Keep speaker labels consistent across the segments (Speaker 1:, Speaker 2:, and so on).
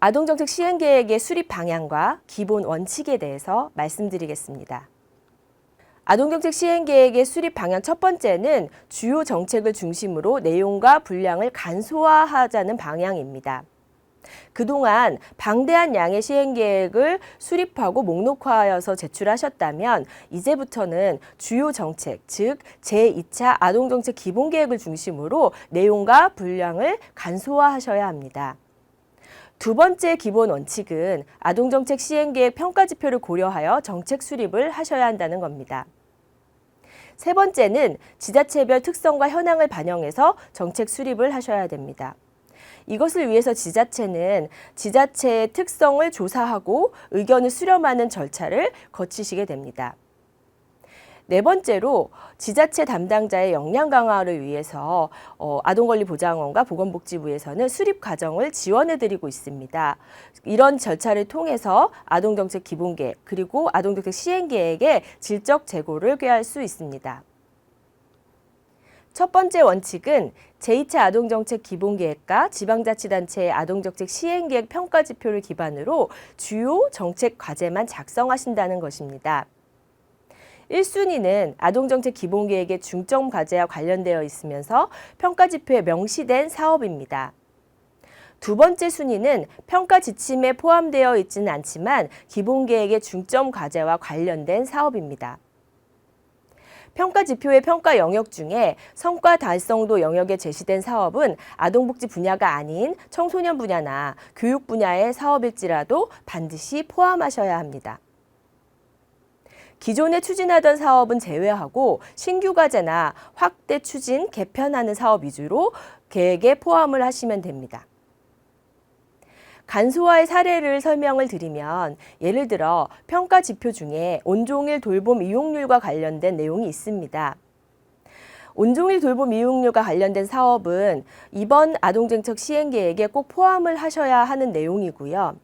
Speaker 1: 아동정책 시행계획의 수립 방향과 기본 원칙에 대해서 말씀드리겠습니다. 아동정책 시행계획의 수립 방향 첫 번째는 주요 정책을 중심으로 내용과 분량을 간소화하자는 방향입니다. 그동안 방대한 양의 시행계획을 수립하고 목록화하여서 제출하셨다면 이제부터는 주요 정책, 즉 제2차 아동정책 기본계획을 중심으로 내용과 분량을 간소화하셔야 합니다. 두 번째 기본 원칙은 아동정책 시행계획 평가지표를 고려하여 정책 수립을 하셔야 한다는 겁니다. 세 번째는 지자체별 특성과 현황을 반영해서 정책 수립을 하셔야 됩니다. 이것을 위해서 지자체는 지자체의 특성을 조사하고 의견을 수렴하는 절차를 거치시게 됩니다. 네 번째로 지자체 담당자의 역량 강화를 위해서 아동권리보장원과 보건복지부에서는 수립 과정을 지원해드리고 있습니다. 이런 절차를 통해서 아동정책 기본계획 그리고 아동정책 시행계획의 질적 재고를 꾀할 수 있습니다. 첫 번째 원칙은 제2차 아동정책 기본계획과 지방자치단체의 아동정책 시행계획 평가지표를 기반으로 주요 정책 과제만 작성하신다는 것입니다. 1순위는 아동정책 기본계획의 중점 과제와 관련되어 있으면서 평가지표에 명시된 사업입니다. 두 번째 순위는 평가 지침에 포함되어 있지는 않지만 기본계획의 중점 과제와 관련된 사업입니다. 평가지표의 평가 영역 중에 성과 달성도 영역에 제시된 사업은 아동복지 분야가 아닌 청소년 분야나 교육 분야의 사업일지라도 반드시 포함하셔야 합니다. 기존에 추진하던 사업은 제외하고 신규 과제나 확대 추진, 개편하는 사업 위주로 계획에 포함을 하시면 됩니다. 간소화의 사례를 설명을 드리면 예를 들어 평가 지표 중에 온종일 돌봄 이용률과 관련된 내용이 있습니다. 온종일 돌봄 이용률과 관련된 사업은 이번 아동정책 시행계획에 꼭 포함을 하셔야 하는 내용이고요.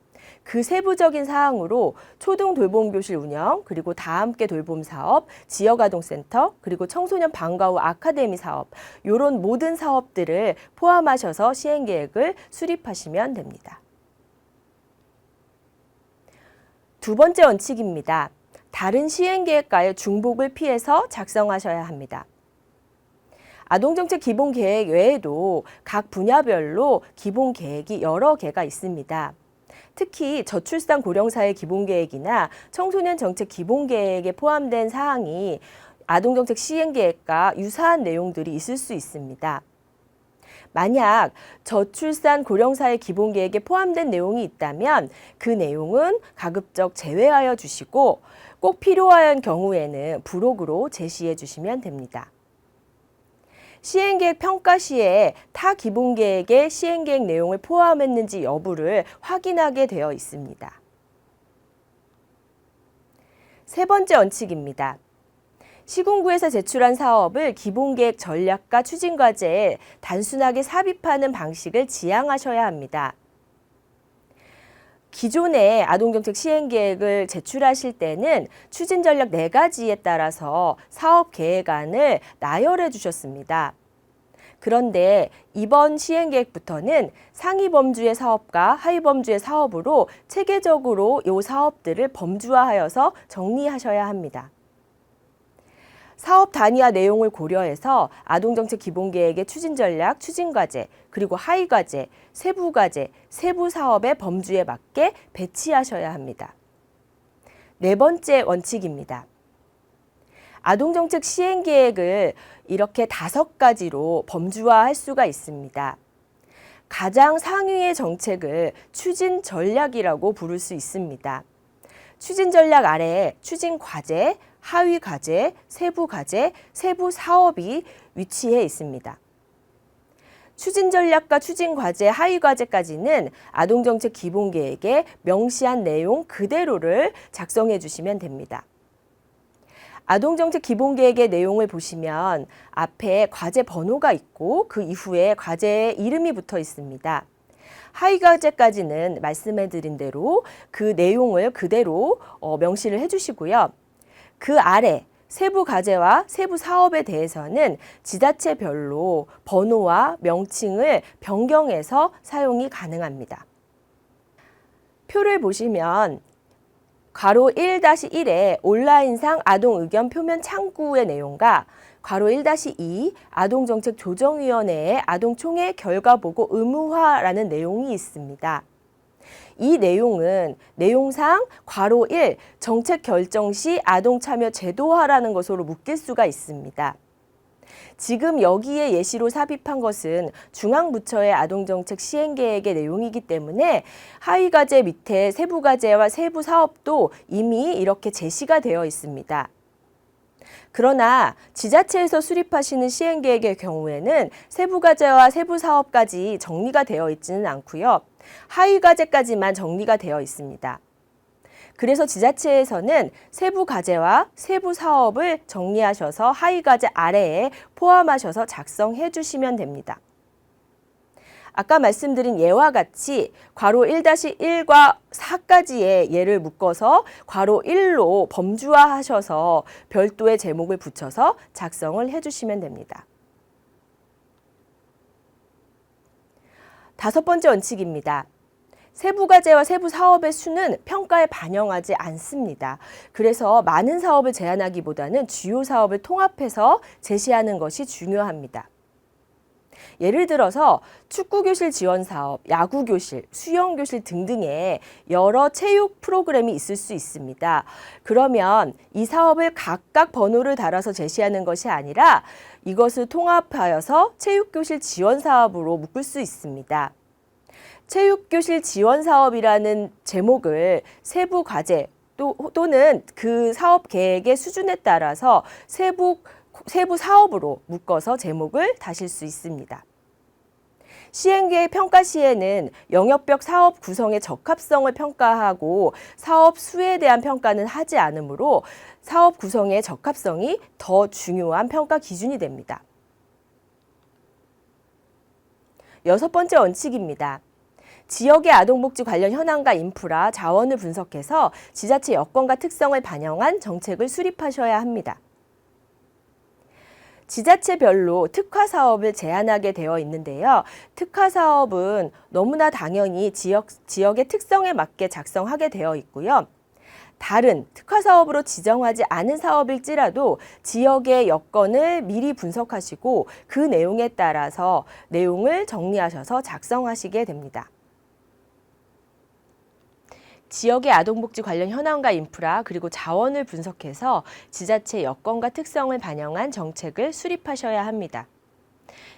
Speaker 1: 그 세부적인 사항으로 초등 돌봄교실 운영, 그리고 다함께 돌봄 사업, 지역아동센터, 그리고 청소년 방과 후 아카데미 사업, 이런 모든 사업들을 포함하셔서 시행계획을 수립하시면 됩니다. 두 번째 원칙입니다. 다른 시행계획과의 중복을 피해서 작성하셔야 합니다. 아동정책 기본계획 외에도 각 분야별로 기본계획이 여러 개가 있습니다. 특히 저출산 고령사회 기본계획이나 청소년 정책 기본계획에 포함된 사항이 아동정책 시행계획과 유사한 내용들이 있을 수 있습니다. 만약 저출산 고령사회 기본계획에 포함된 내용이 있다면 그 내용은 가급적 제외하여 주시고 꼭 필요한 경우에는 부록으로 제시해 주시면 됩니다. 시행계획 평가 시에 타 기본계획의 시행계획 내용을 포함했는지 여부를 확인하게 되어 있습니다. 세 번째 원칙입니다. 시군구에서 제출한 사업을 기본계획 전략과 추진과제에 단순하게 삽입하는 방식을 지향하셔야 합니다. 기존의 아동정책 시행계획을 제출하실 때는 추진전략 4가지에 따라서 사업계획안을 나열해 주셨습니다. 그런데 이번 시행계획부터는 상위범주의 사업과 하위범주의 사업으로 체계적으로 이 사업들을 범주화하여서 정리하셔야 합니다. 사업 단위와 내용을 고려해서 아동정책 기본계획의 추진전략, 추진과제, 그리고 하위과제, 세부과제, 세부사업의 범주에 맞게 배치하셔야 합니다. 네 번째 원칙입니다. 아동정책 시행계획을 이렇게 5가지로 범주화할 수가 있습니다. 가장 상위의 정책을 추진전략이라고 부를 수 있습니다. 추진전략 아래에 추진과제, 하위과제, 세부과제, 세부사업이 위치해 있습니다. 추진전략과 추진과제, 하위과제까지는 아동정책 기본계획에 명시한 내용 그대로를 작성해 주시면 됩니다. 아동정책 기본계획의 내용을 보시면 앞에 과제 번호가 있고 그 이후에 과제의 이름이 붙어 있습니다. 하위과제까지는 말씀해드린 대로 그 내용을 그대로 명시를 해주시고요. 그 아래 세부 과제와 세부 사업에 대해서는 지자체별로 번호와 명칭을 변경해서 사용이 가능합니다. 표를 보시면 괄호 1-1의 온라인상 아동 의견 표면 창구의 내용과 괄호 1-2 아동정책 조정위원회의 아동총회 결과보고 의무화라는 내용이 있습니다. 이 내용은 내용상 괄호 1 정책 결정 시 아동참여 제도화라는 것으로 묶일 수가 있습니다. 지금 여기에 예시로 삽입한 것은 중앙부처의 아동정책 시행계획의 내용이기 때문에 하위과제 밑에 세부과제와 세부사업도 이미 이렇게 제시가 되어 있습니다. 그러나 지자체에서 수립하시는 시행계획의 경우에는 세부과제와 세부사업까지 정리가 되어 있지는 않고요. 하위과제까지만 정리가 되어 있습니다. 그래서 지자체에서는 세부과제와 세부사업을 정리하셔서 하위과제 아래에 포함하셔서 작성해 주시면 됩니다. 아까 말씀드린 예와 같이 괄호 1-1과 4까지의 예를 묶어서 괄호 1로 범주화하셔서 별도의 제목을 붙여서 작성을 해주시면 됩니다. 5번째 원칙입니다. 세부과제와 세부사업의 수는 평가에 반영하지 않습니다. 그래서 많은 사업을 제한하기보다는 주요 사업을 통합해서 제시하는 것이 중요합니다. 예를 들어서 축구교실 지원사업, 야구교실, 수영교실 등등의 여러 체육 프로그램이 있을 수 있습니다. 그러면 이 사업을 각각 번호를 달아서 제시하는 것이 아니라 이것을 통합하여서 체육교실 지원사업으로 묶을 수 있습니다. 체육교실 지원사업이라는 제목을 세부과제 또는 그 사업 계획의 수준에 따라서 세부 사업으로 묶어서 제목을 다실 수 있습니다. 시행계획 평가 시에는 영역별 사업 구성의 적합성을 평가하고 사업 수에 대한 평가는 하지 않으므로 사업 구성의 적합성이 더 중요한 평가 기준이 됩니다. 6번째 원칙입니다. 지역의 아동복지 관련 현황과 인프라, 자원을 분석해서 지자체 여건과 특성을 반영한 정책을 수립하셔야 합니다. 지자체별로 특화사업을 제안하게 되어 있는데요. 특화사업은 너무나 당연히 지역의 특성에 맞게 작성하게 되어 있고요. 다른 특화사업으로 지정하지 않은 사업일지라도 지역의 여건을 미리 분석하시고 그 내용에 따라서 내용을 정리하셔서 작성하시게 됩니다. 지역의 아동복지 관련 현황과 인프라 그리고 자원을 분석해서 지자체 여건과 특성을 반영한 정책을 수립하셔야 합니다.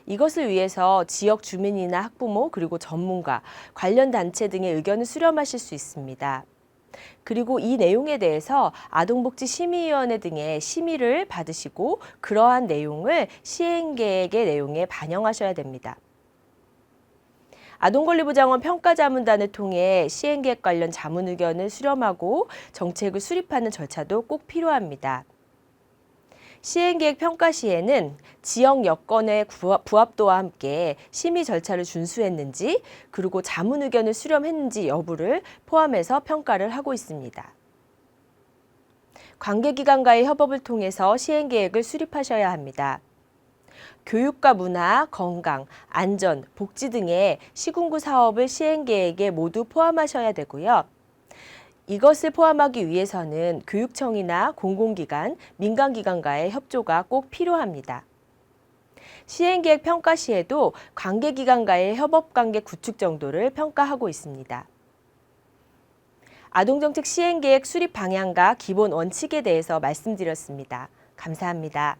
Speaker 1: 이것을 위해서 지역 주민이나 학부모 그리고 전문가, 관련 단체 등의 의견을 수렴하실 수 있습니다. 그리고 이 내용에 대해서 아동복지심의위원회 등의 심의를 받으시고 그러한 내용을 시행계획의 내용에 반영하셔야 됩니다. 아동권리부장원 평가자문단을 통해 시행계획 관련 자문 의견을 수렴하고 정책을 수립하는 절차도 꼭 필요합니다. 시행계획 평가 시에는 지역 여건의 부합도와 함께 심의 절차를 준수했는지 그리고 자문 의견을 수렴했는지 여부를 포함해서 평가를 하고 있습니다. 관계기관과의 협업을 통해서 시행계획을 수립하셔야 합니다. 교육과 문화, 건강, 안전, 복지 등의 시군구 사업을 시행계획에 모두 포함하셔야 되고요. 이것을 포함하기 위해서는 교육청이나 공공기관, 민간기관과의 협조가 꼭 필요합니다. 시행계획 평가 시에도 관계기관과의 협업관계 구축 정도를 평가하고 있습니다. 아동정책 시행계획 수립 방향과 기본 원칙에 대해서 말씀드렸습니다. 감사합니다.